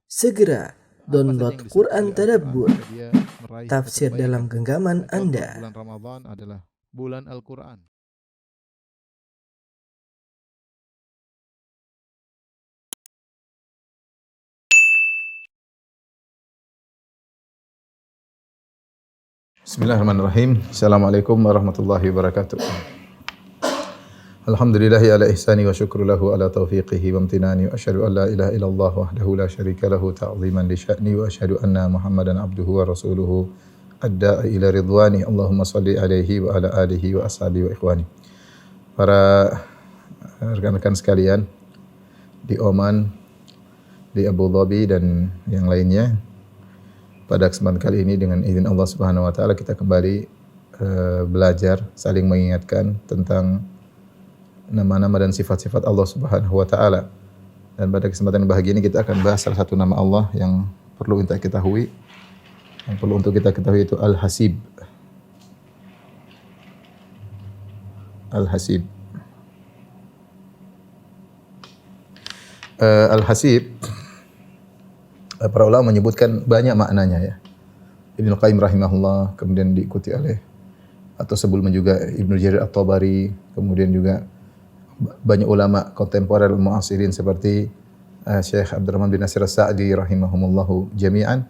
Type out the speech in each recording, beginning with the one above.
Segera download Apa saja yang Quran disebut oleh Tadabbur, Al-Quran jika dia meraih tafsir satu dalam kebaikan. genggaman Contoh, Anda. bulan Ramadan adalah bulan Al-Quran. Bismillahirrahmanirrahim. Assalamualaikum warahmatullahi wabarakatuh. Alhamdulillahi ala ihsani wa syukru lahu ala taufiqihi wa amtinani wa asyhadu an la ilaha illallah wahdahu la syarika lahu ta'ziman li sya'ni wa asyhadu anna Muhammadan abduhu wa rasuluhu adda'i ila ridwani. Allahumma salli alaihi wa ala alihi wa ashabihi wa ikhwani. Para rekan-rekan sekalian di Oman, di Abu Dhabi dan yang lainnya, pada kesempatan kali ini dengan izin Allah Subhanahu wa taala kita kembali belajar saling mengingatkan tentang nama-nama dan sifat-sifat Allah Subhanahu wa taala. Dan pada kesempatan bahagia ini kita akan bahas salah satu nama Allah yang perlu kita ketahui. Yang perlu untuk kita ketahui itu Al-Hasib. Al-Hasib. Al-Hasib, para ulama menyebutkan banyak maknanya ya. Ibnu Qayyim rahimahullah, kemudian diikuti oleh atau sebelumnya juga Ibnu Jarir At-Tabari, kemudian juga banyak ulama kontemporer muasirin seperti Syekh Abdurrahman bin Nasir As-Sa'di rahimahumullahu jami'an.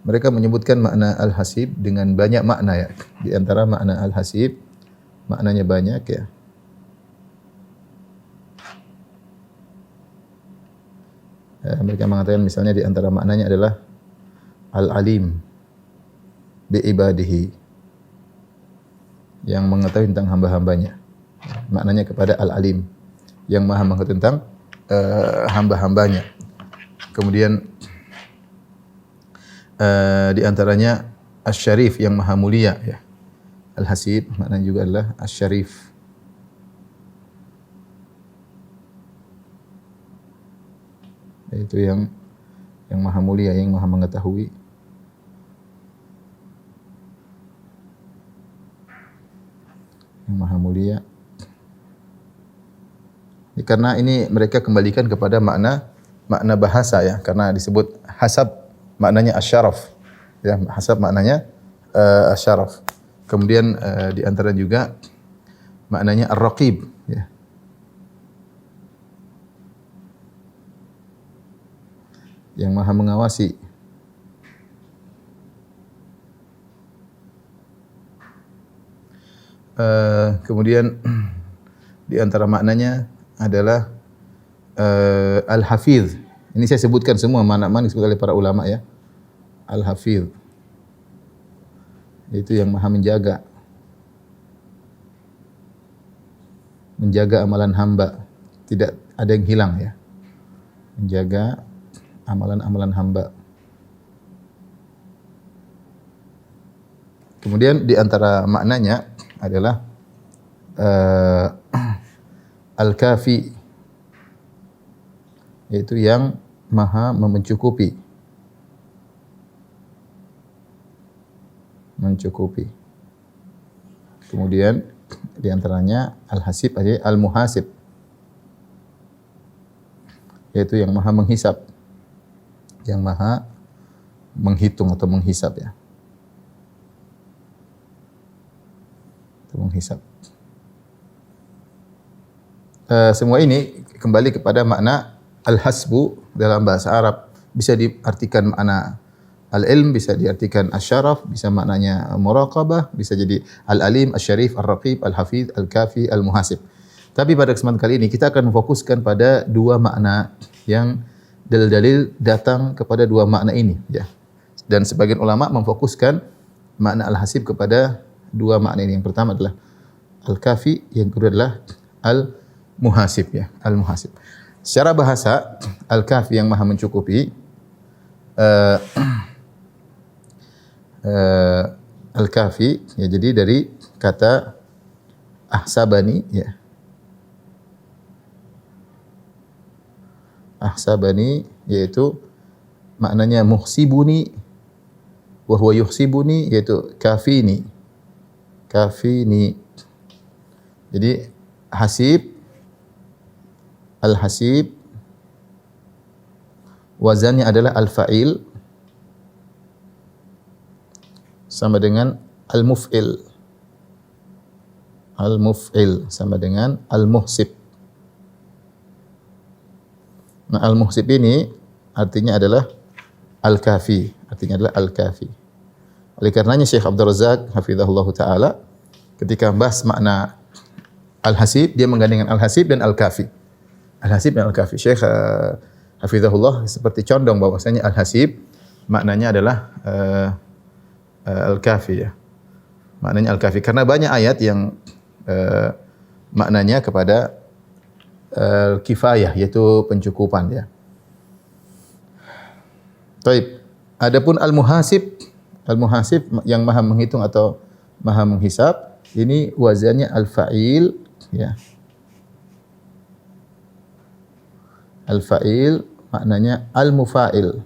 Mereka menyebutkan makna Al-Hasib dengan banyak makna ya. Di antara makna Al-Hasib, maknanya banyak ya. Mereka mengatakan misalnya di antara maknanya adalah Al-Alim bi ibadihi, yang mengetahui tentang hamba-hambanya. Maknanya kepada Al-Alim, yang maha mengetahui tentang hamba-hambanya. Kemudian di antaranya Asy-Syarif, yang maha mulia ya. Al-Hasib maknanya juga adalah Asy-Syarif. Itu yang maha mulia, yang maha mengetahui. Yang maha mulia. Karena ini mereka kembalikan kepada makna bahasa ya, karena disebut hasab maknanya asyaraf ya, hasab maknanya asyaraf. Kemudian di antara juga maknanya ar-raqib ya, yang maha mengawasi. Kemudian di antara maknanya adalah Al-Hafiz. Ini saya sebutkan semua makna-makna disebut oleh para ulama ya. Al-Hafiz itu yang maha menjaga amalan hamba, tidak ada yang hilang ya. Menjaga amalan-amalan hamba. Kemudian di antara maknanya adalah Al-Kafi, yaitu yang maha mencukupi. Kemudian di antaranya Al-Hasib adalah Al-Muhasib, yaitu yang maha menghisap, yang maha menghitung atau menghisap ya. Menghisap. Semua ini kembali kepada makna al-hasbu dalam bahasa Arab. Bisa diartikan makna al-ilm, bisa diartikan asy-syaraf, bisa maknanya muraqabah, bisa jadi al-alim, asy-syarif, ar-raqib, al-hafiz, al-kafi, al-muhasib. Tapi pada kesempatan kali ini kita akan memfokuskan pada dua makna yang dalil-dalil datang kepada dua makna ini ya. Dan sebagian ulama memfokuskan makna al-hasib kepada dua makna ini. Yang pertama adalah al-kafi, yang kedua adalah al-muhasib ya, al-muhasib. Secara bahasa al-kafi yang maha mencukupi, al-kafi ya, jadi dari kata ahsabani ya. Ahsabani yaitu maknanya muhsibuni wa huwa yuhsibuni, yaitu kafini. Jadi hasib, al-hasib wazannya adalah al-fa'il sama dengan al-muf'il. Al-muf'il sama dengan al-muhsib. Nah, al-muhsib ini artinya adalah al-kafi, artinya adalah al-kafi. Oleh karenanya Syekh Abdul Razak hafizahullah taala ketika membahas makna al-hasib, dia menggandengkan al-hasib dan al-kafi. Al-hasib dan al-kafi. Syekh hafizahullah seperti condong bahwasanya al-hasib maknanya adalah al-kafi ya. Maknanya al-kafi karena banyak ayat yang maknanya kepada kifayah yaitu pencukupan ya. Baik. Adapun al-muhasib yang maha menghitung atau maha menghisab, ini wazannya al-fa'il ya. Al-fa'il maknanya al-mufa'il.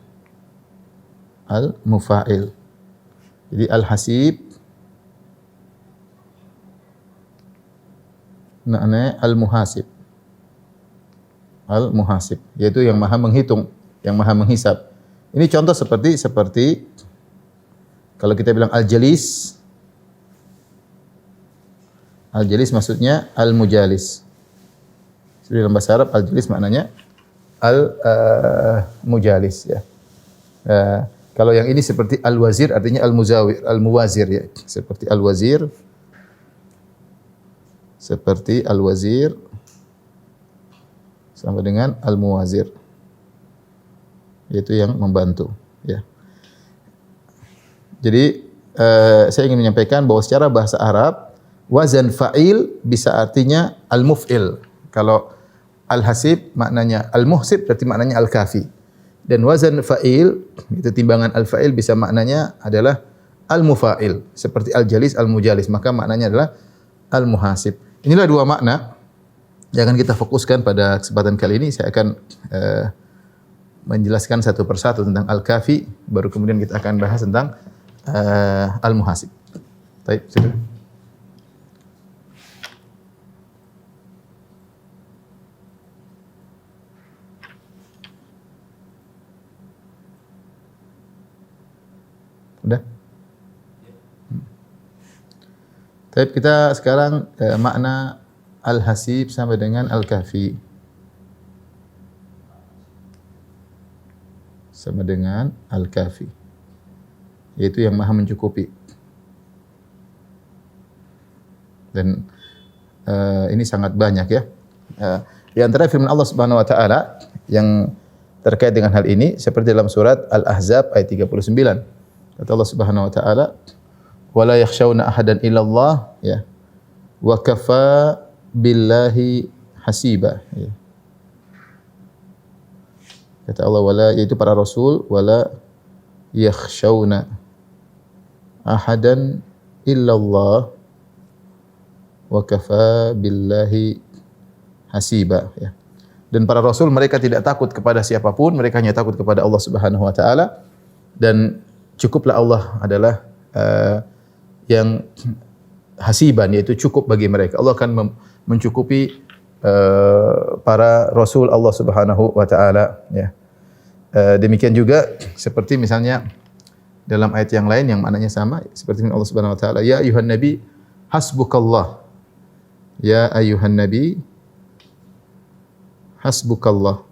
Al-mufa'il. Jadi al-hasib maknanya al-muhasib. Al-muhasib yaitu yang maha menghitung, yang maha menghisab. Ini contoh seperti kalau kita bilang al-jalis. Al-jalis maksudnya al-mujalis. Dalam bahasa Arab al-jalis maknanya al-mujalis ya. Kalau yang ini seperti al-wazir artinya al-muzawir, al-muwazir ya. Seperti al-wazir. Seperti al-wazir sama dengan al-muwazir. Yaitu yang membantu ya. Jadi saya ingin menyampaikan bahwa secara bahasa Arab wazan fa'il bisa artinya al-muf'il. Kalau al-hasib maknanya al-muhsib berarti maknanya al-kafi. Dan wazan fa'il itu timbangan al-fa'il bisa maknanya adalah al-mufa'il seperti al-jalis al-mujalis, maka maknanya adalah al-muhasib. Inilah dua makna yang akan kita fokuskan pada kesempatan kali ini. Saya akan menjelaskan satu persatu tentang al-kafi, baru kemudian kita akan bahas tentang al-muhasib. Baik, sudah. Udah? Tapi kita sekarang makna al-hasib sama dengan al-kafi. Sama dengan al-kafi. Yaitu yang maha mencukupi. Dan ini sangat banyak ya. Di antara firman Allah Subhanahu wa taala yang terkait dengan hal ini seperti dalam surat Al-Ahzab ayat 39. Kata Allah Subhanahu wa taala, "Wala yakhshawna ahadan illallah," ya. "Wa kafa billahi hasiba." Ya. Kata Allah wala yaitu para rasul wala yakhshawna ahadan illallah wa kafa billahi hasiba ya. Dan para rasul mereka tidak takut kepada siapapun, mereka hanya takut kepada Allah Subhanahu wa taala dan cukuplah Allah adalah yang hasiban yaitu cukup bagi mereka. Allah akan mencukupi para rasul Allah Subhanahu wa taala ya. Demikian juga seperti misalnya dalam ayat yang lain yang maknanya sama seperti Allah Subhanahu wa taala, ya ayuhan nabi hasbukallah. Ya ayuhan nabi hasbukallah.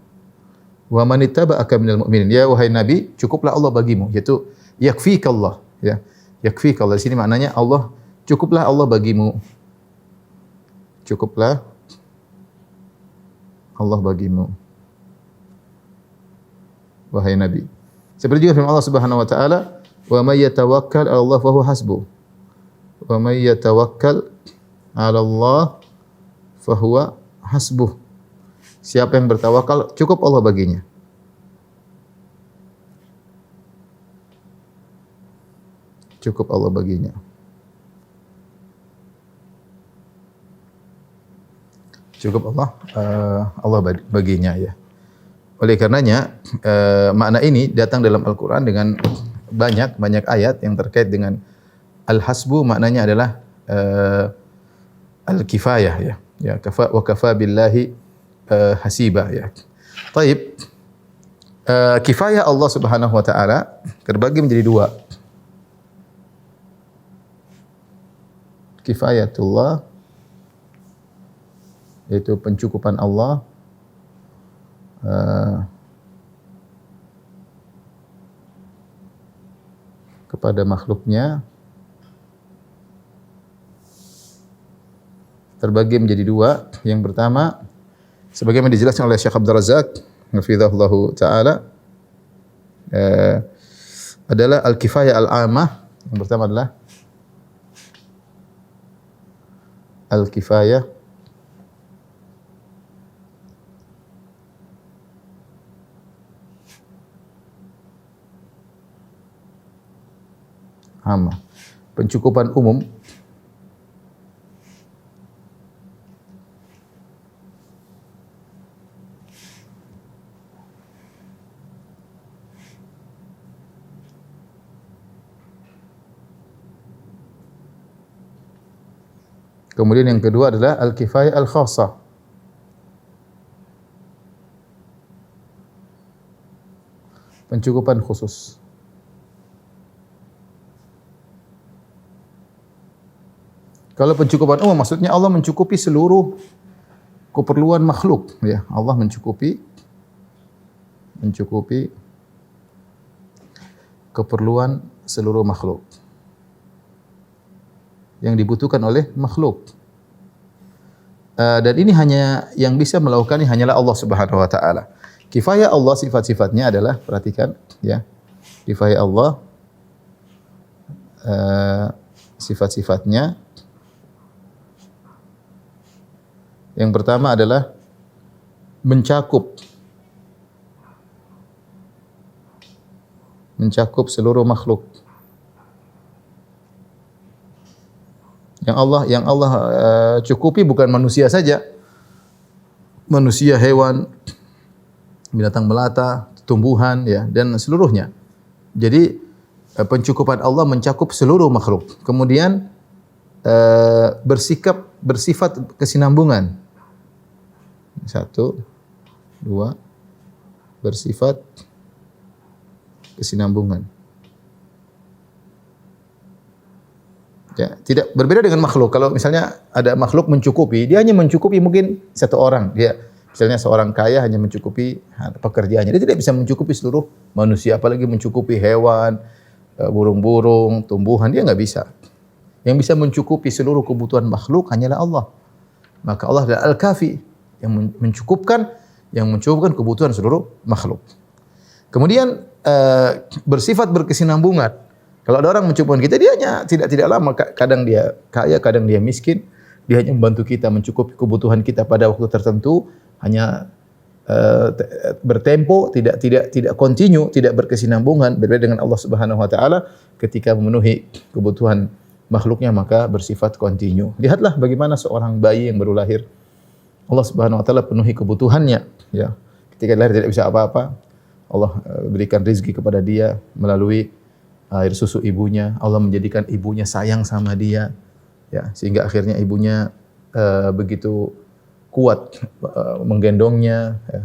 Wa man ittaba'aka minal mu'minin. Ya wahai nabi, cukuplah Allah bagimu, yaitu yakfikallah ya. Yakfikallah di sini maknanya Allah, cukuplah Allah bagimu. Cukuplah Allah bagimu. Wahai nabi. Seperti juga firman Allah Subhanahu wa taala, wa may yatawakkal 'ala Allah fa huwa hasbuh. Wa may yatawakkal 'ala Allah fa huwa hasbuh. Siapa yang bertawakal, cukup Allah baginya. Cukup Allah baginya. Cukup Allah baginya ya. Oleh karenanya makna ini datang dalam Al-Qur'an dengan banyak ayat yang terkait dengan al-hasbu, maknanya adalah al-kifayah ya. Ya, wa kafa billahi hasiba ya. Taib. kifayah Allah Subhanahu wa taala terbagi menjadi dua. Kifayatullah yaitu pencukupan Allah kepada makhluknya terbagi menjadi dua. Yang pertama sebagaimana dijelaskan oleh Syekh Abdul Razak hafizahullahu taala adalah al-kifayah al-ammah. Yang pertama adalah al-kifayah ammah, pencukupan umum. Kemudian yang kedua adalah al-kifayah al-khassah. Pencukupan khusus. Kalau pencukupan umum maksudnya Allah mencukupi seluruh keperluan makhluk, ya. Allah mencukupi keperluan seluruh makhluk yang dibutuhkan oleh makhluk. Dan ini hanya yang bisa melakukannya hanyalah Allah Subhanahu wa taala. Kifayah Allah sifat-sifatnya adalah, perhatikan ya. Kifayah Allah sifat-sifatnya yang pertama adalah mencakup seluruh makhluk. Yang Allah cukupi bukan manusia saja. Manusia, hewan, binatang melata, tumbuhan ya dan seluruhnya. Jadi pencukupan Allah mencakup seluruh makhluk. Kemudian bersifat kesinambungan. 1 2 bersifat kesinambungan. Ya, tidak berbeda dengan makhluk. Kalau misalnya ada makhluk mencukupi, dia hanya mencukupi mungkin satu orang. Dia misalnya seorang kaya hanya mencukupi pekerjaannya. Dia tidak bisa mencukupi seluruh manusia, apalagi mencukupi hewan, burung-burung, tumbuhan, dia enggak bisa. Yang bisa mencukupi seluruh kebutuhan makhluk hanyalah Allah. Maka Allah adalah Al-Kafi yang mencukupkan kebutuhan seluruh makhluk. Kemudian bersifat berkesinambungan. Kalau ada orang mencukupkan kita, dia hanya tidak lama. Kadang dia kaya, kadang dia miskin. Dia hanya membantu kita mencukupi kebutuhan kita pada waktu tertentu. Hanya bertempo, tidak kontinu, tidak berkesinambungan. Berbeda dengan Allah Subhanahu Wa Taala ketika memenuhi kebutuhan makhluknya maka bersifat kontinu. Lihatlah bagaimana seorang bayi yang baru lahir. Allah Subhanahu Wa Taala penuhi kebutuhannya. Ya, ketika lahir tidak bisa apa-apa, Allah berikan rezeki kepada dia melalui air susu ibunya. Allah menjadikan ibunya sayang sama dia, ya, sehingga akhirnya ibunya begitu kuat menggendongnya, ya,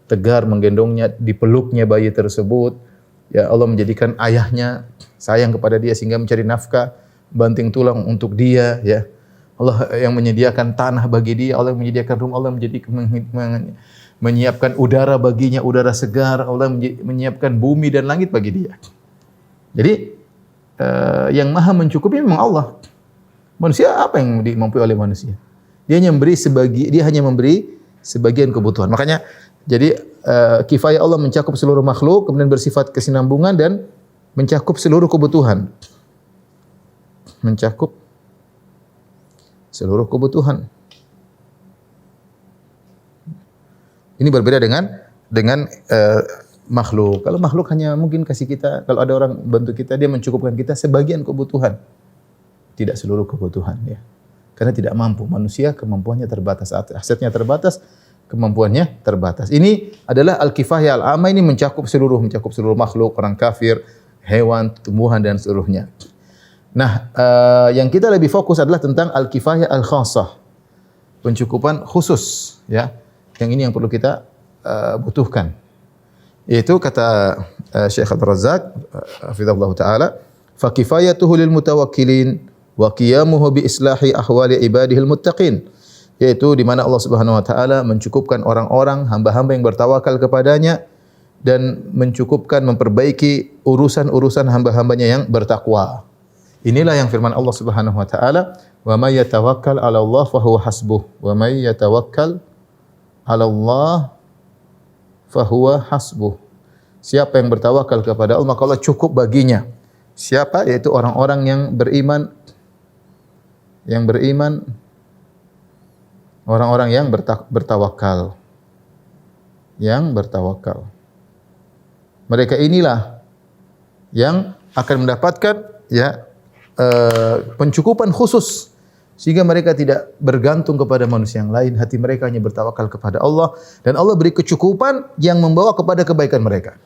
tegar menggendongnya, dipeluknya bayi tersebut. Ya, Allah menjadikan ayahnya sayang kepada dia sehingga mencari nafkah, banting tulang untuk dia, ya. Allah yang menyediakan tanah bagi dia, Allah yang menyediakan rumah, Allah menyiapkan udara baginya, udara segar, Allah menyiapkan bumi dan langit bagi dia. Jadi yang maha mencukupi memang Allah. Manusia apa yang dimampu oleh manusia? Dia hanya memberi sebagian kebutuhan. Makanya jadi kifayah Allah mencakup seluruh makhluk, kemudian bersifat kesinambungan dan mencakup seluruh kebutuhan. Mencakup seluruh kebutuhan. Ini berbeda dengan makhluk. Kalau makhluk hanya mungkin kasih kita, kalau ada orang bantu kita, dia mencukupkan kita sebagian kebutuhan. Tidak seluruh kebutuhan, ya. Karena tidak mampu. Manusia kemampuannya terbatas, asetnya terbatas, kemampuannya terbatas. Ini adalah al-kifayah al-ammah, ini mencakup seluruh makhluk, orang kafir, hewan, tumbuhan dan seluruhnya. Nah, yang kita lebih fokus adalah tentang al-kifayah al-khassah. Pencukupan khusus, ya. Yang ini yang perlu kita butuhkan. Yaitu kata Syekh Abdul Razzaq hafizahullah taala, fa kifayatuhu lil mutawakkilin wa qiyamuhu bi islahi ahwali ibadihil muttaqin. Yaitu di mana Allah Subhanahu wa taala mencukupkan orang-orang hamba-hamba yang bertawakal kepadanya dan mencukupkan memperbaiki urusan-urusan hamba-hambanya yang bertakwa. Inilah yang firman Allah Subhanahu wa taala, "Wa may yatawakkal 'ala Allah fa huwa hasbuh, wa may yatawakkal 'ala Allah fa huwa hasbuh." Siapa yang bertawakal kepada Allah, maka Allah cukup baginya. Siapa? Yaitu orang-orang yang beriman, orang-orang yang bertawakal. Yang bertawakal. Mereka inilah yang akan mendapatkan pencukupan khusus sehingga mereka tidak bergantung kepada manusia yang lain, hati mereka hanya bertawakal kepada Allah dan Allah beri kecukupan yang membawa kepada kebaikan mereka.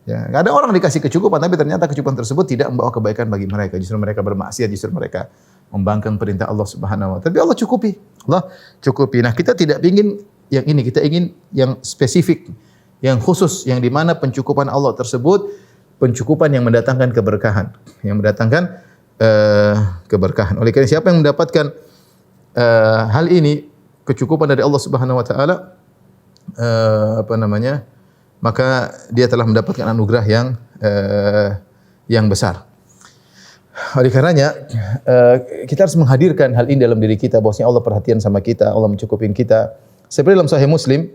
Ya, ada orang dikasih kecukupan tapi ternyata kecukupan tersebut tidak membawa kebaikan bagi mereka, justru mereka bermaksiat, justru mereka membangkang perintah Allah Subhanahu wa taala. Tapi Allah cukupi. Allah cukupi. Nah, kita tidak ingin yang ini, kita ingin yang spesifik, yang khusus, yang di mana pencukupan Allah tersebut pencukupan yang mendatangkan keberkahan, keberkahan. Oleh karena siapa yang mendapatkan hal ini, kecukupan dari Allah Subhanahu wa taala, maka dia telah mendapatkan anugerah yang besar. Oleh karenanya kita harus menghadirkan hal ini dalam diri kita, bahwasanya Allah perhatian sama kita, Allah mencukupin kita. Seperti dalam Sahih Muslim,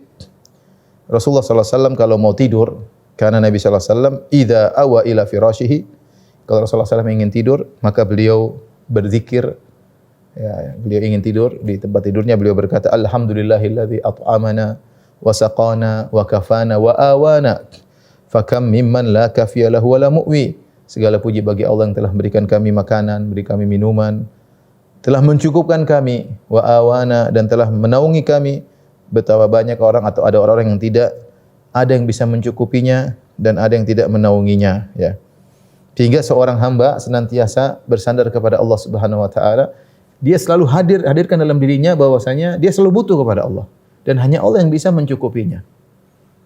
Rasulullah sallallahu alaihi wasallam kalau mau tidur, karena Nabi sallallahu alaihi wasallam idza awa ila firashihi, kalau Rasulullah SAW ingin tidur, maka beliau berzikir. Ya, beliau ingin tidur di tempat tidurnya, beliau berkata, Alhamdulillahilladzi at'amana wa saqana wa kafana wa awana. Fakam mimman la kafiya lahu wa la mu'wi. Segala puji bagi Allah yang telah memberikan kami makanan, beri kami minuman, telah mencukupkan kami, wa awana, dan telah menaungi kami. Betapa banyak orang atau ada orang yang tidak ada yang bisa mencukupinya dan ada yang tidak menaunginya, ya. Sehingga seorang hamba senantiasa bersandar kepada Allah Subhanahu wa taala. Dia selalu hadirkan dalam dirinya bahwasanya dia selalu butuh kepada Allah dan hanya Allah yang bisa mencukupinya.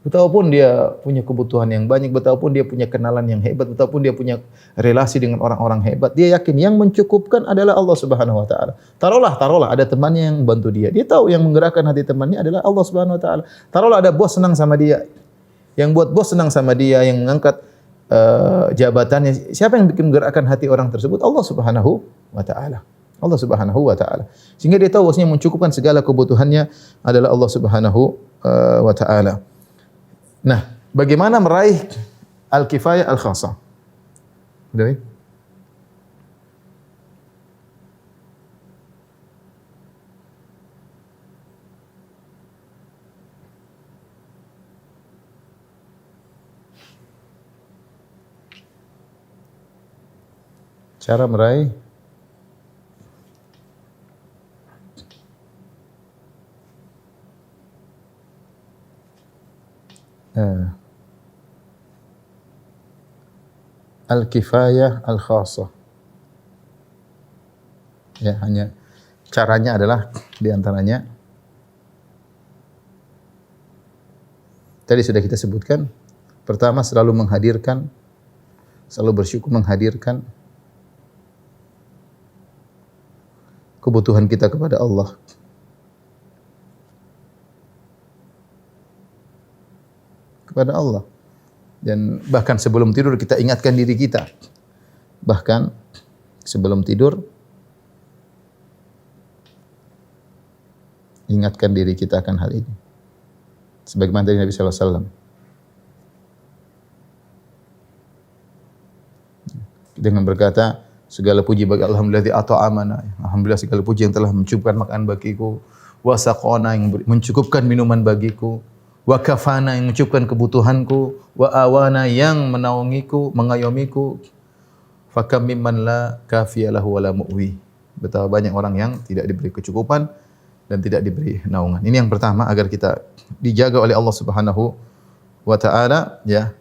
Betapapun dia punya kebutuhan yang banyak, betapapun dia punya kenalan yang hebat, betapapun dia punya relasi dengan orang-orang hebat, dia yakin yang mencukupkan adalah Allah Subhanahu wa taala. Taruhlah ada temannya yang bantu dia. Dia tahu yang menggerakkan hati temannya adalah Allah Subhanahu wa taala. Taruhlah ada bos senang sama dia. Yang buat bos senang sama dia, yang mengangkat jabatannya, siapa yang bikin menggerakkan hati orang tersebut? Allah Subhanahu wa taala. Allah Subhanahu wa taala. Sehingga dia tahu bahwasanya mencukupkan segala kebutuhannya adalah Allah Subhanahu wa taala. Nah, bagaimana meraih al-kifayah al-khassah? Udah, cara meraih al-kifayah al-khassah. Ya, hanya caranya adalah di antaranya tadi sudah kita sebutkan. Pertama, selalu bersyukur menghadirkan kebutuhan kita kepada Allah. Kepada Allah. Dan bahkan sebelum tidur kita ingatkan diri kita. Bahkan sebelum tidur ingatkan diri kita akan hal ini. Sebagaimana dari Nabi sallallahu alaihi wasallam. Dengan berkata, segala puji bagi Alhamdulillah at'amana. Alhamdulillah segala puji yang telah mencukupkan makanan bagiku, wa saqana yang mencukupkan minuman bagiku, wa kafana yang mencukupkan kebutuhanku, wa awana yang menaungiku, mengayomiku. Fakam mimman la kafiya lahu wa la mu'wi. Betapa banyak orang yang tidak diberi kecukupan dan tidak diberi naungan. Ini yang pertama, agar kita dijaga oleh Allah Subhanahu wa taala, ya.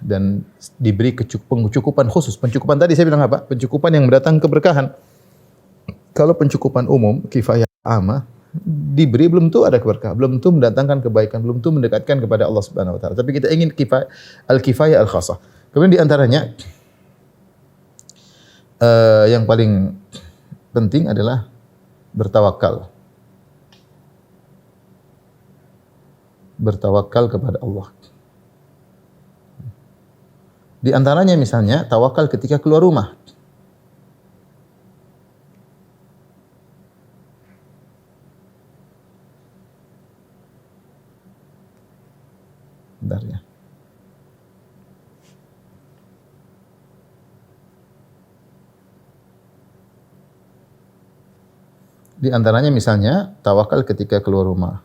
Dan diberi pencukupan khusus. Pencukupan tadi saya bilang apa? Pencukupan yang mendatangkan keberkahan. Kalau pencukupan umum, kifayah amah, diberi, belum tentu ada keberkahan, belum tentu mendatangkan kebaikan, belum tentu mendekatkan kepada Allah Subhanahu wa taala. Tapi kita ingin al-kifayah al-khassah. Kemudian di antaranya yang paling penting adalah bertawakal. Bertawakal kepada Allah. Di antaranya misalnya tawakal ketika keluar rumah. Bentar ya. Di antaranya misalnya tawakal ketika keluar rumah.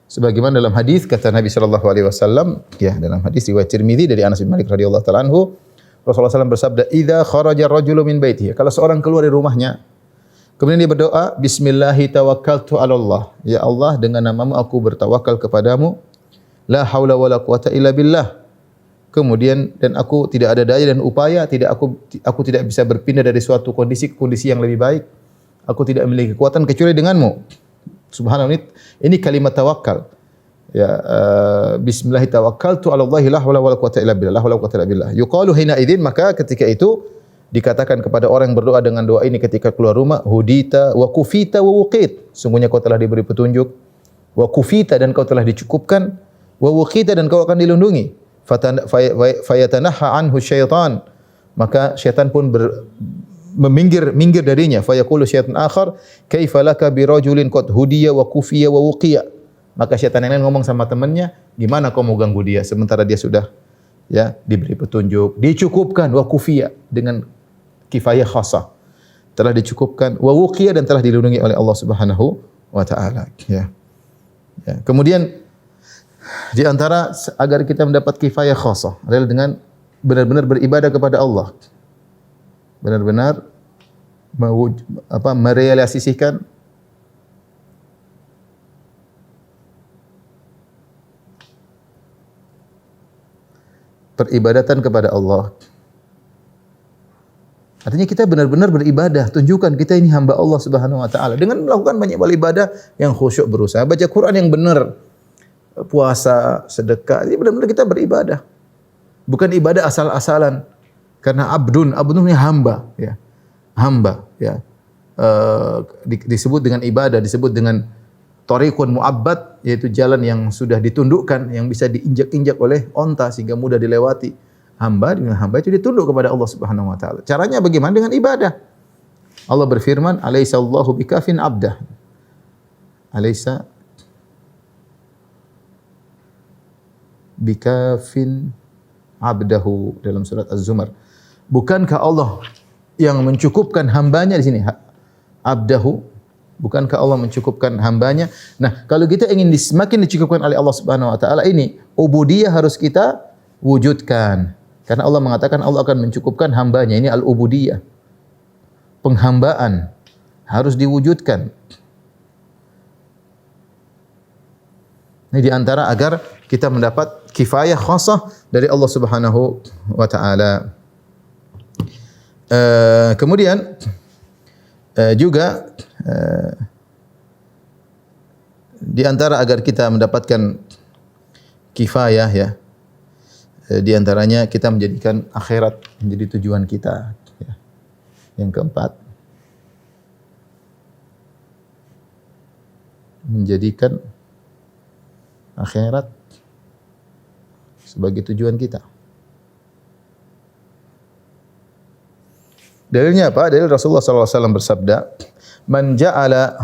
Sebagaimana dalam hadis kata Nabi sallallahu alaihi wasallam, ya dalam hadis riwayat Tirmizi dari Anas bin Malik radhiyallahu taala anhu, Rasulullah SAW bersabda, "Idza kharaja ar-rajulu min baitihi." Kalau seorang keluar dari rumahnya, kemudian dia berdoa, "Bismillahi tawakkaltu 'ala Allah." Ya Allah, dengan namamu aku bertawakal kepadamu. La haula wala quwata illa billah. Kemudian dan aku tidak ada daya dan upaya, aku tidak bisa berpindah dari suatu kondisi ke kondisi yang lebih baik. Aku tidak memiliki kekuatan kecuali denganmu. Subhanallah, ini kalimat tawakal. Ya, bismillah tawakkaltu 'ala Allah la haula wala quwata illa billah. La haula wala quwata illa billah. Yuqalu hina idzin, maka ketika itu dikatakan kepada orang yang berdoa dengan doa ini ketika keluar rumah, hudita wa kufita wa wuqit. Sungguhnya kau telah diberi petunjuk, wa kufita dan kau telah dicukupkan, wa wuqita dan kau akan dilindungi. Fayatanaha anhu syaitan. Maka syaitan pun minggir darinya. Fayaqulu syaitan akhar, kaifa laka bi rajulin qad hudiya wa kufiya wa wuqiya. Maka syaitan yang lain ngomong sama temannya, gimana kau mau ganggu dia sementara dia sudah ya diberi petunjuk, dicukupkan wa kufiya dengan kifayah khassah. Telah dicukupkan wa wuqiya dan telah dilindungi oleh Allah Subhanahu wa taala, ya. Ya. Kemudian di antara agar kita mendapat kifayah khassah adalah dengan benar-benar beribadah kepada Allah. Benar-benar merealisasikan peribadatan kepada Allah. Artinya kita benar-benar beribadah, tunjukkan kita ini hamba Allah Subhanahu wa taala dengan melakukan banyak ibadah yang khusyuk, berusaha baca Quran yang benar, puasa, sedekah. Ini benar-benar kita beribadah. Bukan ibadah asal-asalan. Karena abdun ini hamba, ya. Hamba, ya. Disebut dengan ibadah, disebut dengan thariqun mu'abbad, yaitu jalan yang sudah ditundukkan, yang bisa diinjak-injak oleh onta sehingga mudah dilewati. Hamba itu ditunduk kepada Allah Subhanahu wa taala. Caranya bagaimana? Dengan ibadah. Allah berfirman, "Alaysa Allahu bikafin 'abdah." Alaysa bikafin 'abdahu dalam surat Az-Zumar. Bukankah Allah yang mencukupkan hambanya di sini? Abdahu, bukankah Allah mencukupkan hambanya? Nah, kalau kita ingin semakin dicukupkan oleh Allah Subhanahu wa taala ini, ubudiyah harus kita wujudkan. Karena Allah mengatakan Allah akan mencukupkan hambanya. Ini al-ubudiyah. Penghambaan harus diwujudkan. Ini di antara agar kita mendapat kifayah khassah dari Allah Subhanahu wa taala. Kemudian juga di antara agar kita mendapatkan kifayah, ya, di antaranya kita menjadikan akhirat menjadi tujuan kita, ya. Yang keempat, menjadikan akhirat sebagai tujuan kita. Dalilnya apa? Dalil Rasulullah SAW bersabda, "Man ja'ala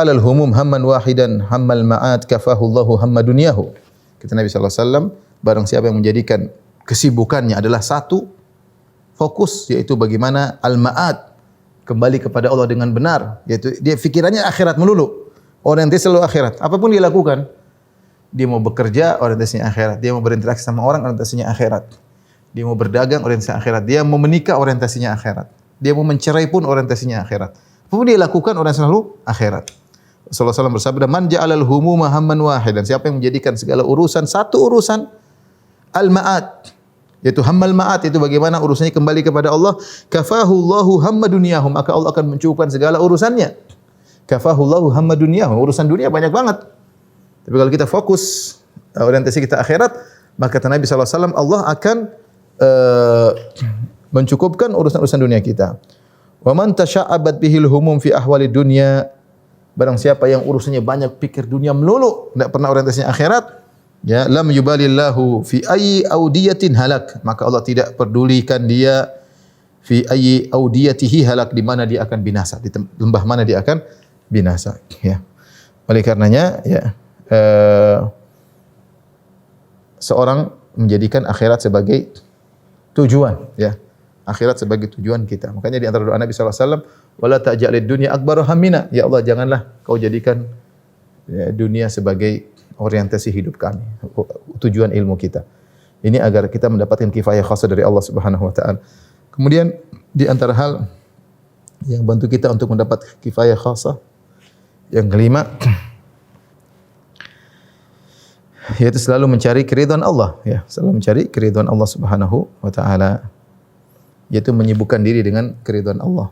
al-humum hamman wahidan hammal ma'at kafahu Allahu hamma dunyahu." Kata Nabi SAW, barang siapa yang menjadikan kesibukannya adalah satu fokus, yaitu bagaimana al-ma'at, kembali kepada Allah dengan benar, yaitu dia fikirannya akhirat melulu, orientasi selalu akhirat. Apapun dia lakukan, dia mau bekerja, orientasinya akhirat. Dia mau berinteraksi sama orang, orientasinya akhirat. Dia mau berdagang, orientasinya akhirat. Dia mau menikah, orientasinya akhirat. Dia mau mencerai pun orientasinya akhirat. Apapun dia lakukan, orientasinya selalu akhirat. sallallahu alaihi wasallam bersabda, "Man ja'alal humuma hamman wahidan." Siapa yang menjadikan segala urusan satu urusan, al-ma'at, yaitu hammal ma'at, itu bagaimana urusannya kembali kepada Allah, kafahullahu hamma dunyahu, maka Allah akan mencukupkan segala urusannya. Kafahullahu hamma dunyahu, urusan dunia banyak banget. Tapi kalau kita fokus orientasi kita akhirat, maka kata Nabi sallallahu alaihi wasallam, Allah akan mencukupkan urusan-urusan dunia kita. Wa man tasha'abat bihil humum fi ahwalid dunya, barang siapa yang urusannya banyak pikir dunia melulu, tidak pernah orientasinya akhirat, ya, lam yubalillahu fi ayyi audiyatin halak, maka Allah tidak pedulikan dia fi ayyi audiyatihi halak, di mana dia akan binasa, di lembah mana dia akan binasa, ya. Oleh karenanya, ya, seorang menjadikan akhirat sebagai tujuan, ya. Akhirat sebagai tujuan kita. Makanya di antara doa Nabi sallallahu alaihi wasallam, wala ta'jalid dunya akbaru hammina. Ya Allah, janganlah kau jadikan, ya, dunia sebagai orientasi hidup kami, tujuan ilmu kita. Ini agar kita mendapatkan kifayah khasah dari Allah Subhanahu wa taala. Kemudian di antara hal yang bantu kita untuk mendapat kifayah khasah, yang kelima, yaitu selalu mencari keridhaan Allah, ya, selalu mencari keridhaan Allah Subhanahu wa taala, yaitu menyibukkan diri dengan keridhaan Allah.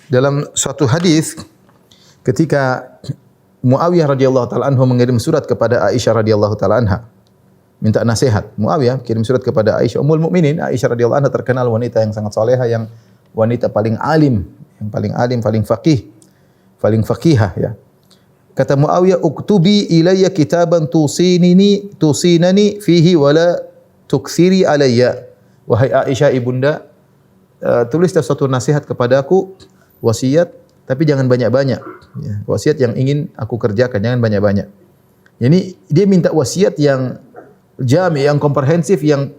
Dalam suatu hadis, ketika Muawiyah radhiyallahu taala anhu mengirim surat kepada Aisyah radhiyallahu taala anha, minta nasihat. Muawiyah kirim surat kepada Aisyah Ummul Mukminin. Aisyah radhiyallahu anha terkenal wanita yang sangat salehah, yang wanita paling alim, paling faqihah, ya. Kata Muawiyah, "Uktubi ilayya kitaban tusinani fihi wala tukthiri alayya." Wahai Aisyah ibunda, tulislah suatu nasihat kepadaku, wasiat, tapi jangan banyak-banyak, ya. Wasiat yang ingin aku kerjakan, jangan banyak-banyak. Ini dia minta wasiat yang jami, yang komprehensif, yang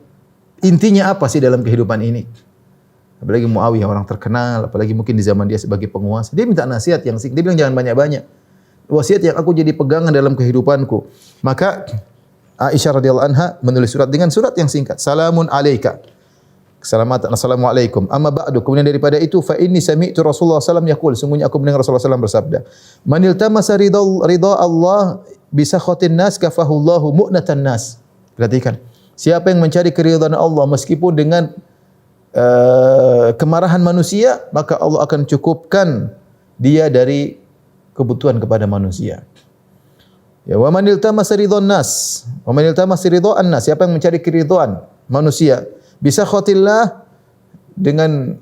intinya apa sih dalam kehidupan ini. Apalagi Muawiyah orang terkenal, apalagi mungkin di zaman dia sebagai penguasa. Dia minta nasihat yang singkat. Dia bilang jangan banyak-banyak. Wasiat yang aku jadi pegangan dalam kehidupanku. Maka Aisyah radhiyallahu anha menulis surat dengan surat yang singkat. Salamun alaika. Keselamatan, assalamualaikum. Amma ba'du. Kemudian daripada itu, fa inni sami'tu Rasulullah sallallahu alaihi wasallam yaqul, sungguhnya aku mendengar Rasulullah sallallahu alaihi wasallam bersabda, "Man iltamasa ridha Allah bi sakhatin nas kafahullahu mu'natan nas." Perhatikan. Siapa yang mencari keridhaan Allah meskipun dengan kemarahan manusia, maka Allah akan cukupkan dia dari kebutuhan kepada manusia. Ya, wa man iltamasa ridhan nas, wa man iltamasa ridhaan nas, siapa yang mencari keridhaan manusia, bisa khotillah, dengan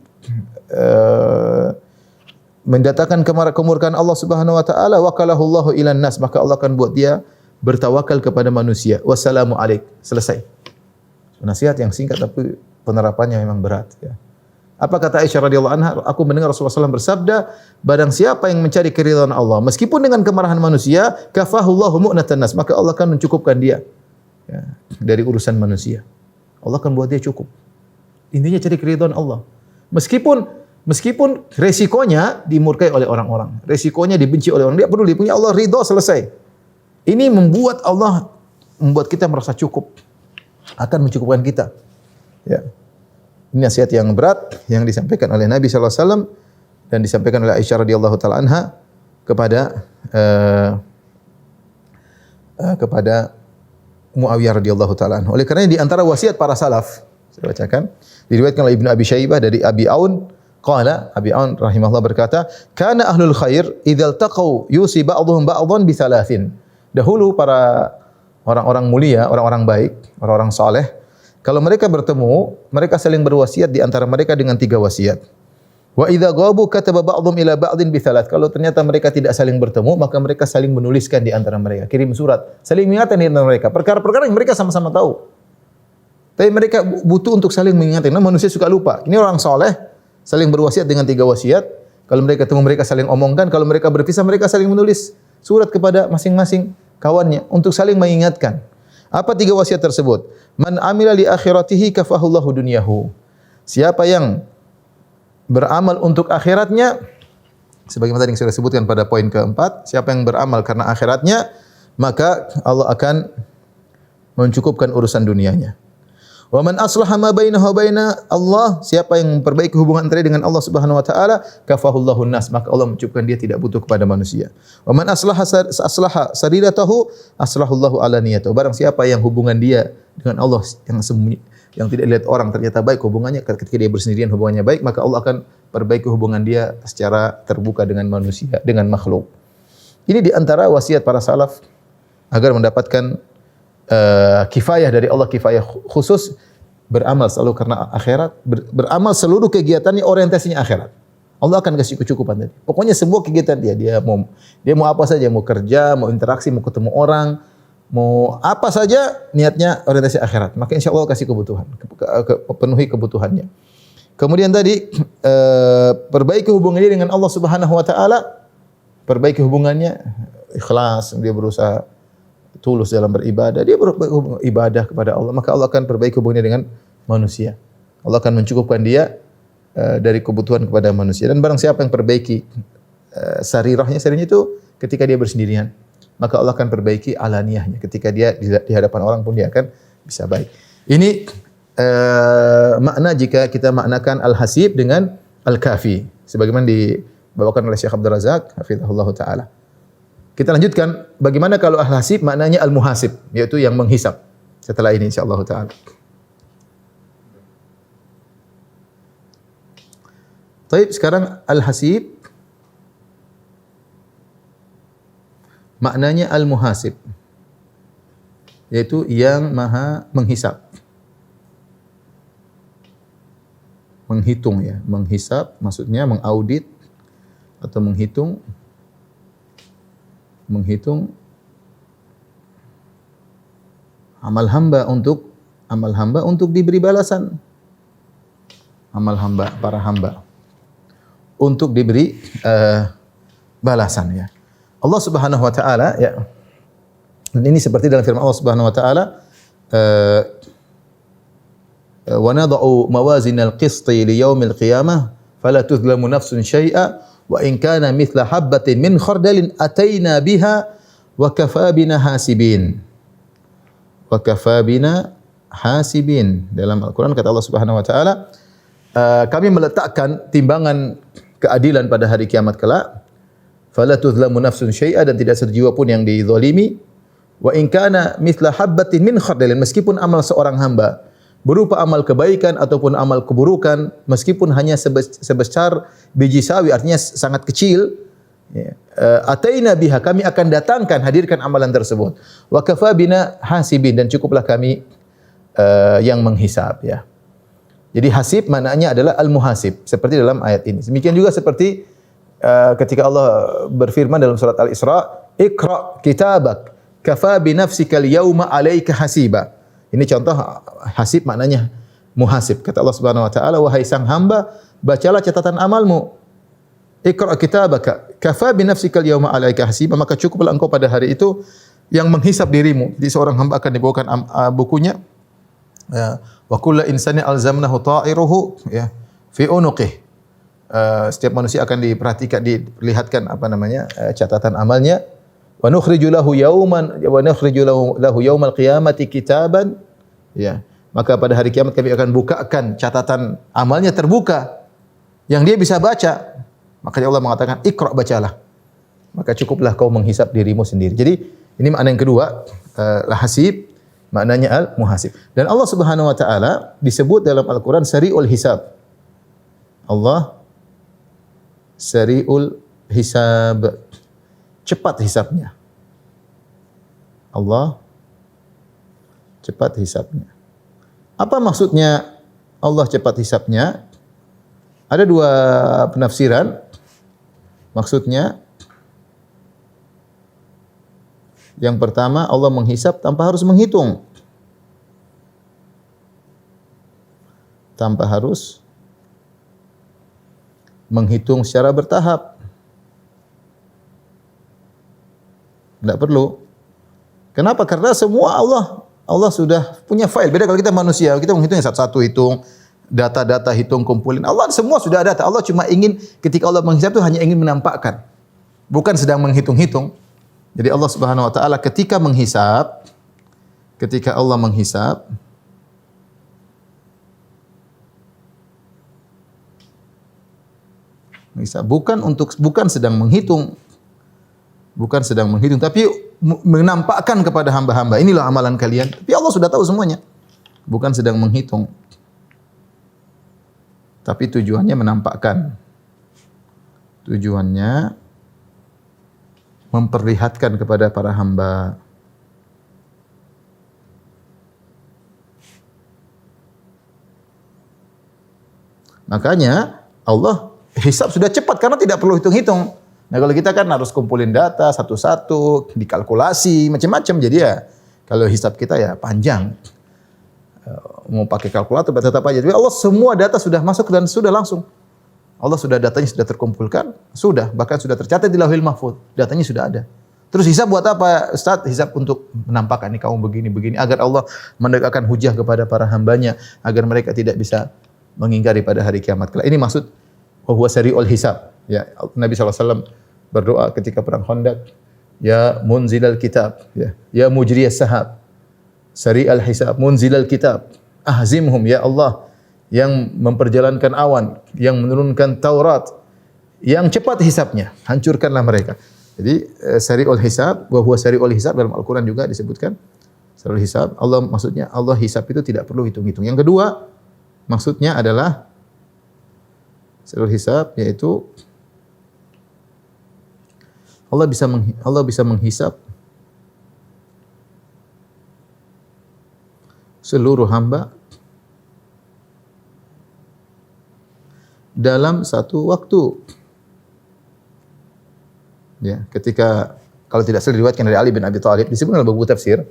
mendatangkan kemurkaan Allah Subhanahu wa taala, wakalahu Allahu ilan nas, maka Allah akan buat dia bertawakal kepada manusia. Wassalamu alaik. Selesai. Nasihat yang singkat tapi penerapannya memang berat, ya. Apa kata Aisyah radhiyallahu anha? Aku mendengar Rasulullah SAW bersabda, barang siapa yang mencari keridhaan Allah meskipun dengan kemarahan manusia, kafahullahu mu'natan nas, maka Allah akan mencukupkan dia, ya, dari urusan manusia. Allah akan buat dia cukup. Intinya cari keridhaan Allah. Meskipun resikonya dimurkai oleh orang-orang, resikonya dibenci oleh orang, dia peduli, punya Allah ridha, selesai. Ini membuat kita merasa cukup, akan mencukupkan kita. Ya. Ini nasihat yang berat yang disampaikan oleh Nabi sallallahu alaihi wasallam dan disampaikan oleh Aisyah radhiyallahu taala anha kepada Muawiyah radhiyallahu taala anhu. Oleh karena di antara wasiat para salaf, saya bacakan, diriwayatkan oleh Ibnu Abi Syaibah dari Abi Aun, qala, Abi Aun rahimahullah berkata, "Kana ahlul khair idzal taqau yusi ba'dhum ba'dhan bi thalathin." Dahulu para orang-orang mulia, orang-orang baik, orang-orang saleh, kalau mereka bertemu, mereka saling berwasiat di antara mereka dengan 3 wasiat. Wa idza ghabu kataba ba'dhum ila ba'dhin bi thalath. Kalau ternyata mereka tidak saling bertemu, maka mereka saling menuliskan di antara mereka, kirim surat, saling mengingatkan di antara mereka perkara-perkara yang mereka sama-sama tahu. Tapi mereka butuh untuk saling mengingatkan. Nah, manusia suka lupa. Ini orang saleh saling berwasiat dengan 3 wasiat. Kalau mereka ketemu, mereka saling omongkan. Kalau mereka berpisah, mereka saling menulis surat kepada masing-masing kawannya untuk saling mengingatkan. Apa 3 wasiat tersebut? Man amila li akhiratihi kafahullahu dunyahu. Siapa yang beramal untuk akhiratnya, sebagaimana tadi yang saya sebutkan pada poin keempat, siapa yang beramal karena akhiratnya, maka Allah akan mencukupkan urusan dunianya. Wa man aslaha ma bainahu wa baina Allah, siapa yang memperbaiki hubungan antara dengan Allah Subhanahu wa taala, kafahullahu nas, maka Allah mencukupkan dia tidak butuh kepada manusia. Wa man aslaha sariratahu aslahullahu alaniyatahu. Barang siapa yang hubungan dia dengan Allah yang sembunyi, yang tidak dilihat orang ternyata baik hubungannya, ketika dia bersendirian hubungannya baik, maka Allah akan perbaiki hubungan dia secara terbuka dengan manusia, dengan makhluk. Ini di antara wasiat para salaf agar mendapatkan kifayah dari Allah, kifayah khusus, beramal selalu karena akhirat, beramal seluruh kegiatannya orientasinya akhirat. Allah akan kasih kecukupan tadi. Pokoknya semua kegiatan dia mau apa saja, mau kerja, mau interaksi, mau ketemu orang, mau apa saja niatnya orientasi akhirat. Maka insya Allah kasih kebutuhan, penuhi kebutuhannya. Kemudian tadi perbaiki hubungannya dengan Allah Subhanahu wa taala, perbaiki hubungannya, ikhlas, dia berusaha tulus dalam beribadah, dia beribadah kepada Allah, maka Allah akan perbaiki hubungannya dengan manusia. Allah akan mencukupkan dia dari kebutuhan kepada manusia. Dan barang siapa yang perbaiki sarirahnya itu ketika dia bersendirian, maka Allah akan perbaiki alaniyahnya. Ketika dia di hadapan orang pun dia akan bisa baik. Ini makna jika kita maknakan al-hasib dengan al-kafi, sebagaimana dibawakan oleh Syekh Abdul Razak hafizahullah taala. Kita lanjutkan, bagaimana kalau al-hasib maknanya al-muhasib, yaitu yang menghisab. Setelah ini insyaallah taala. Baik, sekarang al-hasib maknanya al-muhasib, yaitu yang maha menghisab. Menghitung ya, menghisab maksudnya mengaudit atau menghitung amal hamba untuk diberi balasan. Amal hamba, para hamba untuk diberi balasan ya. Allah Subhanahu wa taala ya. Dan ini seperti dalam firman Allah Subhanahu wa taala, wa nad'u mawazinal qisti li yaumil qiyamah fala tuzlamu nafsun syai'a wa in kana mithla habbatin min khardalin ataina biha wa kafa bina hasibin. Wa kafa bina hasibin. Dalam Al-Qur'an kata Allah Subhanahu wa taala, kami meletakkan timbangan keadilan pada hari kiamat kelak, fala tuzlamu nafsun syai'a, dan tidak sejiwa pun yang dizalimi, wa in kana mithla habbatin min khardalin, meskipun amal seorang hamba berupa amal kebaikan ataupun amal keburukan, meskipun hanya sebesar biji sawi, artinya sangat kecil, ya, ataina biha, kami akan datangkan, hadirkan amalan tersebut. Wa kafa bina hasibin, dan cukuplah kami yang menghisab ya. Jadi hasib maknanya adalah al-muhasib, seperti dalam ayat ini. Demikian juga seperti ketika Allah berfirman dalam surat Al-Isra, "Iqra kitabak, kafa bi nafsikal yauma 'alaika hasiba." Ini contoh hasib maknanya muhasib. Kata Allah Subhanahu wa taala, wahai sang hamba, bacalah catatan amalmu. Iqra kitabaka, kafa bi nafsikal yauma 'alaika hasiba, maka cukuplah engkau pada hari itu yang menghisab dirimu. Jadi seorang hamba akan dibawakan bukunya. Ya, wa kullu insani alzamnahu ta'iruhu ya fi unuqih. Setiap manusia akan diperlihatkan catatan amalnya. Wa nukhriju lahu yaumal qiyamati kitaban, ya, maka pada hari kiamat kami akan bukakan catatan amalnya terbuka yang dia bisa baca. Makanya Allah mengatakan iqra, bacalah. Maka cukuplah kau menghisab dirimu sendiri. Jadi ini makna yang kedua, hasib maknanya al-muhasib. Dan Allah Subhanahu wa taala disebut dalam Al-Qur'an sari'ul hisab. Allah sari'ul hisab, cepat hisabnya. Allah cepat hisabnya. Apa maksudnya Allah cepat hisabnya? Ada dua penafsiran. Maksudnya yang pertama, Allah menghisab tanpa harus menghitung. Tanpa harus menghitung secara bertahap. Tidak perlu. Kenapa? Karena semua Allah sudah punya file. Beda kalau kita manusia, kita menghitungnya satu-satu, hitung data-data, hitung, kumpulin. Allah semua sudah ada. Allah cuma ingin, ketika Allah menghisab itu hanya ingin menampakkan, bukan sedang menghitung-hitung. Jadi Allah Subhanahu wa taala ketika menghisab, ketika Allah menghisab, bukan sedang menghitung, tapi menampakkan kepada hamba-hamba, inilah amalan kalian. Tapi Allah sudah tahu semuanya. Bukan sedang menghitung, tapi tujuannya menampakkan. Tujuannya memperlihatkan kepada para hamba. Makanya Allah hisab sudah cepat karena tidak perlu hitung-hitung. Nah, kalau kita kan harus kumpulin data satu-satu, dikalkulasi, macam-macam. Jadi ya, kalau hisab kita ya panjang. Mau pakai kalkulator tetap aja. Tapi Allah semua data sudah masuk dan sudah langsung. Allah sudah datanya sudah terkumpulkan, bahkan sudah tercatat di Lauhil Mahfuz. Datanya sudah ada. Terus hisab buat apa, Ustaz? Hisab untuk menampakkan ini kamu begini agar Allah menegakkan hujah kepada para hambanya agar mereka tidak bisa mengingkari pada hari kiamat kelak. Ini maksud wa huwa sari'ul hisab. Ya, Nabi SAW berdoa ketika perang Khandaq, ya munzilal kitab, ya mujriyas sahab, sari'al hisab, munzilal kitab, ahzimhum ya Allah, yang memperjalankan awan, yang menurunkan Taurat, yang cepat hisabnya, hancurkanlah mereka. Jadi sari'ul hisab, wa huwa sari'ul hisab, dalam Al-Qur'an juga disebutkan sari'ul hisab. Allah maksudnya Allah hisab itu tidak perlu hitung-hitung. Yang kedua, maksudnya adalah sari'ul hisab yaitu Allah bisa menghisab seluruh hamba dalam satu waktu. Ya, ketika kalau tidak salah diriwayatkan dari Ali bin Abi Thalib disebutkan dalam buku tafsir,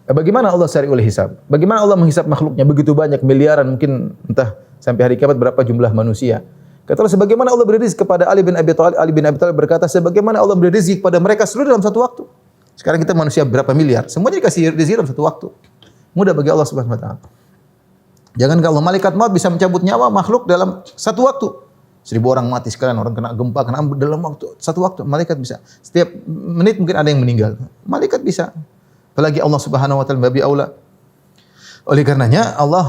bagaimana Allah sari'ul hisab? Bagaimana Allah menghisab makhluknya begitu banyak, miliaran, mungkin entah sampai hari kiamat berapa jumlah manusia. Kata Allah, sebagaimana Allah beri rezeki kepada Ali bin Abi Thalib, Ali bin Abi Thalib berkata, sebagaimana Allah beri rezeki kepada mereka seluruh dalam satu waktu. Sekarang kita manusia berapa miliar? Semuanya dikasih rezeki dalam satu waktu. Mudah bagi Allah Subhanahu wa taala. Jangan kalau malaikat maut bisa mencabut nyawa makhluk dalam satu waktu. 1000 orang mati sekalian, orang kena gempa, kena dalam satu waktu. Malaikat bisa. Setiap menit mungkin ada yang meninggal. Malaikat bisa. Apalagi Allah Subhanahu wa taala babi aula. Oleh karenanya Allah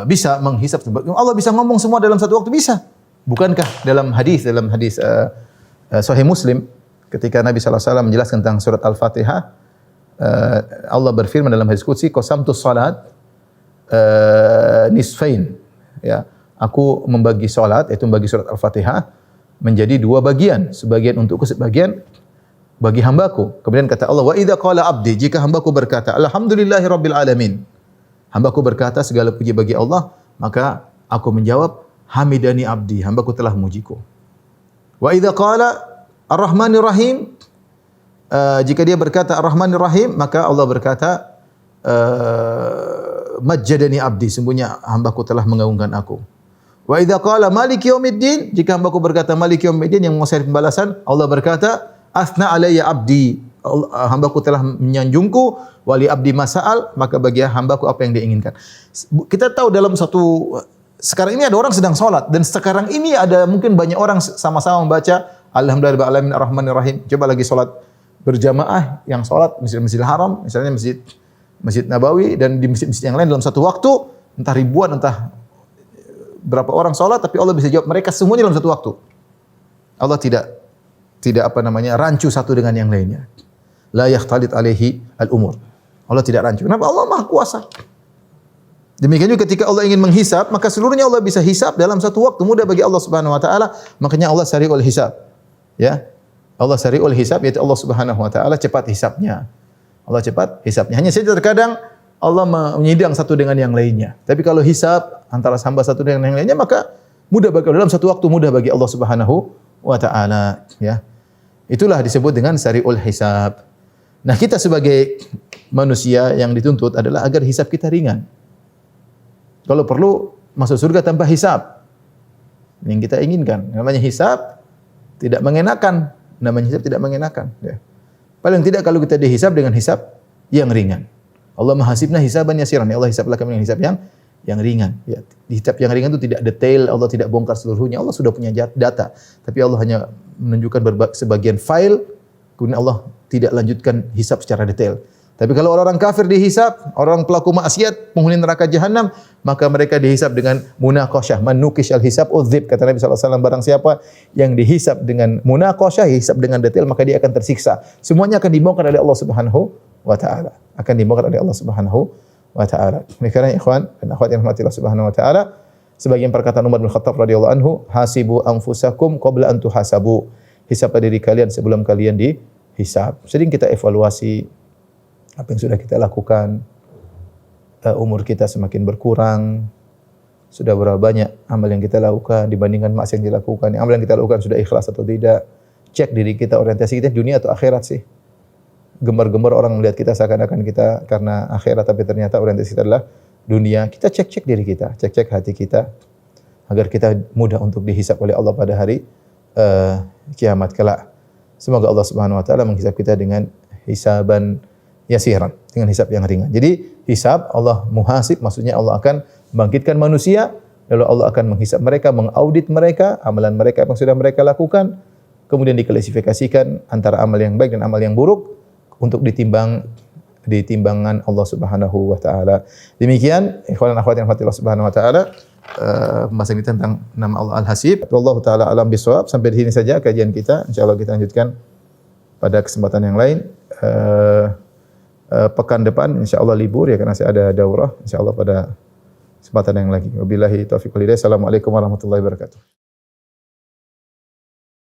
bisa menghisab. Allah bisa ngomong semua dalam satu waktu, bisa. Bukankah dalam hadis Sahih Muslim ketika Nabi sallallahu alaihi wasallam menjelaskan tentang surat Al-Fatihah, Allah berfirman dalam hadis qudsi, qasamtus salat nisfain, ya, aku membagi salat, yaitu membagi surat Al-Fatihah menjadi dua bagian, sebagian untukku, sebagian bagi hambaku. Kemudian kata Allah, wa idza qala abdi, jika hambaku berkata alhamdulillahirabbil alamin, hambaku berkata segala puji bagi Allah, maka aku menjawab hamidani abdi, hambaku telah memujiku. Wa idza qala arrahmanir rahim, jika dia berkata arrahmanir rahim, maka Allah berkata majjadani abdi, sungguhnya hambaku telah mengagungkan aku. Wa idza qala maliki yaumiddin, jika hambaku berkata maliki yaumiddin, yang menguasai pembalasan, Allah berkata asna alayya abdi, hambaku telah menyanjungku, wali abdi masa'al, maka bagi hambaku apa yang dia inginkan. Kita tahu dalam sekarang ini ada orang sedang salat, dan sekarang ini ada mungkin banyak orang sama-sama membaca alhamdulillahirabbil alamin arrahmanir rahim. Coba lagi salat berjamaah, yang salat Masjidil Haram, misalnya Masjid Nabawi, dan di masjid-masjid yang lain dalam satu waktu, entah ribuan, entah berapa orang salat, tapi Allah bisa jawab mereka semuanya dalam satu waktu. Allah tidak rancu satu dengan yang lainnya. La yakhtalit alaihi al-umur. Allah tidak rancu. Kenapa? Allah Maha Kuasa. Demikian juga ketika Allah ingin menghisab, maka seluruhnya Allah bisa hisab dalam satu waktu. Mudah bagi Allah Subhanahu wa taala, makanya Allah sari'ul hisab. Ya. Allah sari'ul hisab, yaitu Allah Subhanahu wa taala cepat hisabnya. Allah cepat hisabnya. Hanya saja terkadang Allah menyidang satu dengan yang lainnya. Tapi kalau hisab antara hamba satu dengan yang lainnya, maka mudah bagi dalam satu waktu, mudah bagi Allah Subhanahu wa taala, ya. Itulah disebut dengan sari'ul hisab. Nah, kita sebagai manusia yang dituntut adalah agar hisab kita ringan. Kalau perlu masuk surga tanpa hisab. Yang kita inginkan. Namanya hisab tidak mengenakan. Namanya hisab tidak mengenakan, ya. Paling tidak kalau kita dihisab dengan hisab yang ringan. Allah mahasibna hisaban yasiran. Ya Allah, hisablah kami dengan hisab yang ringan. Ya, hisab yang ringan itu tidak detail, Allah tidak bongkar seluruhnya. Allah sudah punya data, tapi Allah hanya menunjukkan sebagian file, kemudian Allah tidak lanjutkan hisab secara detail. Tapi kalau orang kafir dihisab, orang pelaku maksiat, penghuni neraka jahanam, maka mereka dihisab dengan munaqasyah, manukish al-hisab udzib. Kata Nabi sallallahu alaihi wasallam, barang siapa yang dihisab dengan munaqasyah, hisab dengan detail, maka dia akan tersiksa. Semuanya akan dibongkar oleh Allah Subhanahu wa taala. Akan dibongkar oleh Allah Subhanahu wa taala. Karena ikhwan dan akhwat yang rahmati Allah Subhanahu wa taala, sebagian perkataan Umar bin Khattab radhiyallahu anhu, hasibu anfusakum qabla an tuhasabu. Hisab diri kalian sebelum kalian dihisab. Sering kita evaluasi apa yang sudah kita lakukan, umur kita semakin berkurang, sudah berapa banyak amal yang kita lakukan dibandingkan maksiat yang dilakukan. Amal yang kita lakukan sudah ikhlas atau tidak? Cek diri kita, orientasi kita dunia atau akhirat sih. Gembar-gembar orang melihat kita seakan-akan kita karena akhirat, tapi ternyata orientasi kita adalah dunia. Kita cek-cek diri kita, cek-cek hati kita, agar kita mudah untuk dihisab oleh Allah pada hari kiamat kelak. Semoga Allah Subhanahu wa taala menghisab kita dengan hisaban yasiran, dengan hisab yang ringan. Jadi hisab, Allah muhasib, maksudnya Allah akan bangkitkan manusia, lalu Allah akan menghisab mereka, mengaudit mereka, amalan mereka yang sudah mereka lakukan, kemudian diklasifikasikan antara amal yang baik dan amal yang buruk untuk ditimbang di timbangan Allah Subhanahu wa taala. Demikian ikhwan dan akhwat yang rahmati Allah Subhanahu wa taala, pembahasan kita tentang nama Allah Al-Hasib. Wallahu taala alam bisawab. Sampai di sini saja kajian kita. Insyaallah kita lanjutkan pada kesempatan yang lain. Pekan depan insyaallah libur ya, karena saya ada daurah insyaallah pada kesempatan yang lagi. Wabillahi taufiq wal hidayah. Assalamualaikum warahmatullahi wabarakatuh.